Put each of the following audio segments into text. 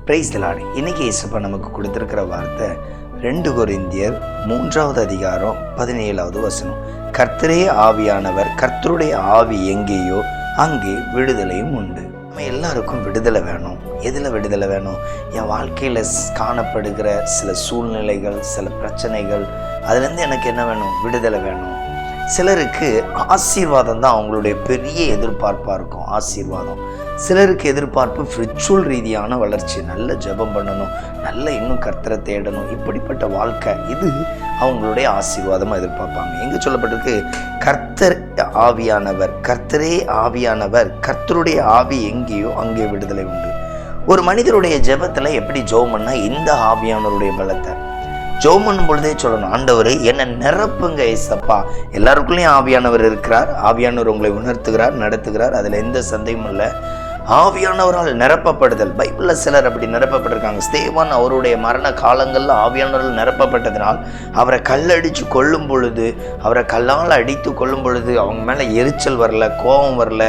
Praise the Lord. இன்னைக்கு இயேசுப்பா நமக்கு கொடுத்திருக்கிற வார்த்தை 2 கொரிந்தியர் 3வது அதிகாரம் 17வது வசனம். கர்த்தரே ஆவியானவர், கர்த்தருடைய ஆவி எங்கேயோ அங்கே விடுதலையும் உண்டு. நம்ம எல்லாருக்கும் விடுதலை வேணும். எதில் விடுதலை வேணும்? என் வாழ்க்கையில் காணப்படுகிற சில சூழ்நிலைகள், சில பிரச்சனைகள், அதுலேருந்து எனக்கு என்ன வேணும்? விடுதலை வேணும். சிலருக்கு ஆசீர்வாதம் தான் அவங்களுடைய பெரிய எதிர்பார்ப்பாக இருக்கும். ஆசீர்வாதம். சிலருக்கு எதிர்பார்ப்பு ஸ்பிரிச்சுவல் ரீதியான வளர்ச்சி, நல்ல ஜெபம் பண்ணணும், நல்ல இன்னும் கர்த்தரை தேடணும், இப்படிப்பட்ட வாழ்க்கை, இது அவங்களுடைய ஆசீர்வாதமாக எதிர்பார்ப்பாங்க. எங்கே சொல்லப்பட்டிருக்கு? கர்த்தர் ஆவியானவர், கர்த்தரே ஆவியானவர், கர்த்தருடைய ஆவி எங்கேயோ அங்கே விடுதலை உண்டு. ஒரு மனிதருடைய ஜெபத்தில் எப்படி ஜெபம் பண்ணால் இந்த ஆவியானவருடைய பலத்தை ஜெபம் பண்ணும் பொழுதே சொல்லணும், ஆண்டவர் என்னை நிரப்புங்க ஏசப்பா. எல்லாருக்குள்ளேயும் ஆவியானவர் இருக்கிறார். ஆவியானவர் உங்களை உணர்த்துகிறார், நடத்துகிறார். அதில் எந்த சந்தேகமும் இல்லை. ஆவியானவரால் நிரப்பப்படுதல், பைபிளில் சிலர் அப்படி நிரப்பப்பட்டிருக்காங்க. ஸ்தேவான் அவருடைய மரண காலங்களில் ஆவியானவரால் நிரப்பப்பட்டதினால் அவரை கல்லடித்து கொல்லும் பொழுது, அவரை கல்லால் அடித்து கொல்லும் பொழுது அவங்க மேலே எரிச்சல் வரல, கோபம் வரல,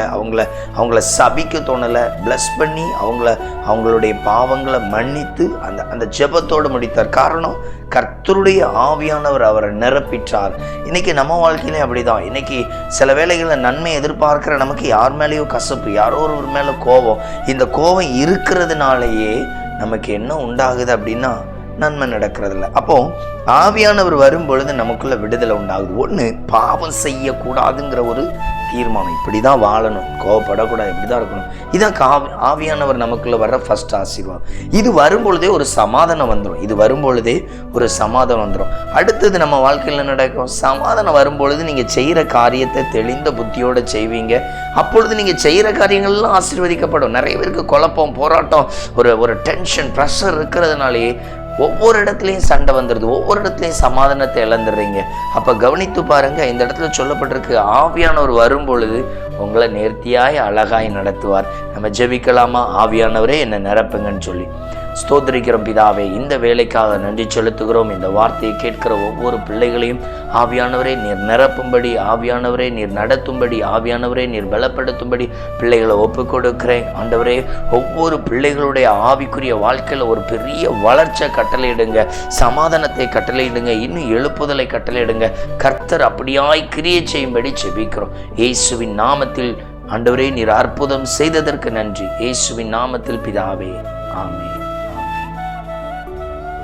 அவங்கள சபிக்க தோணலை. பிளஸ் பண்ணி அவங்களுடைய பாவங்களை மன்னித்து அந்த ஜெபத்தோடு முடித்தார். காரணம், கர்த்தருடைய ஆவியானவர் அவரை நிரப்பிட்டார். இன்னைக்கு நம்ம வாழ்க்கையிலே அப்படிதான். இன்னைக்கு சில வேளைகளில் நன்மை எதிர்பார்க்கிற நமக்கு யார் மேலேயோ கசப்பு, யாரோ ஒரு மேலே கோபம். இந்த கோபம் இருக்கிறதுனாலேயே நமக்கு என்ன உண்டாகுது அப்படின்னா நன்மை நடக்கிறதில்ல. அப்போ ஆவியானவர் வரும் பொழுது நமக்குள்ள விடுதலை உண்டாகுது. ஒன்று, பாவம் செய்யக்கூடாதுங்கிற ஒரு தீர்மானம். இப்படி தான் வாழணும், கோவப்படக்கூடாது, இப்படி தான் இருக்கணும். இதான் ஆவியானவர் நமக்குள்ள வர்ற ஃபர்ஸ்ட் ஆசீர்வாதம். இது வரும்பொழுதே ஒரு சமாதானம் வந்துடும். அடுத்தது நம்ம வாழ்க்கையில் நடக்கும். சமாதானம் வரும்பொழுது நீங்கள் செய்கிற காரியத்தை தெளிந்த புத்தியோடு செய்வீங்க. அப்பொழுது நீங்கள் செய்கிற காரியங்கள்லாம் ஆசீர்வதிக்கப்படும். நிறைய பேருக்கு குழப்பம், போராட்டம், ஒரு டென்ஷன், ப்ரெஷர் இருக்கிறதுனாலேயே ஒவ்வொரு இடத்துலையும் சண்டை வந்துடுது, ஒவ்வொரு இடத்துலையும் சமாதானத்தை இழந்துடுறீங்க. அப்போ கவனித்து பாருங்க, இந்த இடத்துல சொல்லப்பட்டிருக்கு, ஆவியானவர் வரும் பொழுது உங்களை நேர்த்தியாய் அழகாய் நடத்துவார். நம்ம ஜெபிக்கலாமா? ஆவியானவரே என்னை நிரப்புங்கன்னு சொல்லி ஸ்தோத்திரிக்கிறோம். பிதாவே, இந்த வேலைக்காக நன்றி செலுத்துகிறோம். இந்த வார்த்தையை கேட்கிற ஒவ்வொரு பிள்ளைகளையும் ஆவியானவரே நீர் நிரப்பும்படி, ஆவியானவரே நீர் நடத்தும்படி, ஆவியானவரே நீர் பலப்படுத்தும்படி பிள்ளைகளை ஒப்புக் கொடுக்கிறேன். ஆண்டவரே, ஒவ்வொரு பிள்ளைகளுடைய ஆவிக்குரிய வாழ்க்கையில் ஒரு பெரிய வளர்ச்சியை கட்டளையிடுங்க, சமாதானத்தை கட்டளையிடுங்க, இன்னும் எழுப்புதலை கட்டளையிடுங்க. கர்த்தர் அப்படியாய் கிரியை செய்யும்படி ஜெபிக்கிறோம். இயேசுவின் நாமத்தில் ஆண்டவரே நீர் அற்புதம் செய்ததற்கு நன்றி. இயேசுவின் நாமத்தில் பிதாவே, ஆமென்.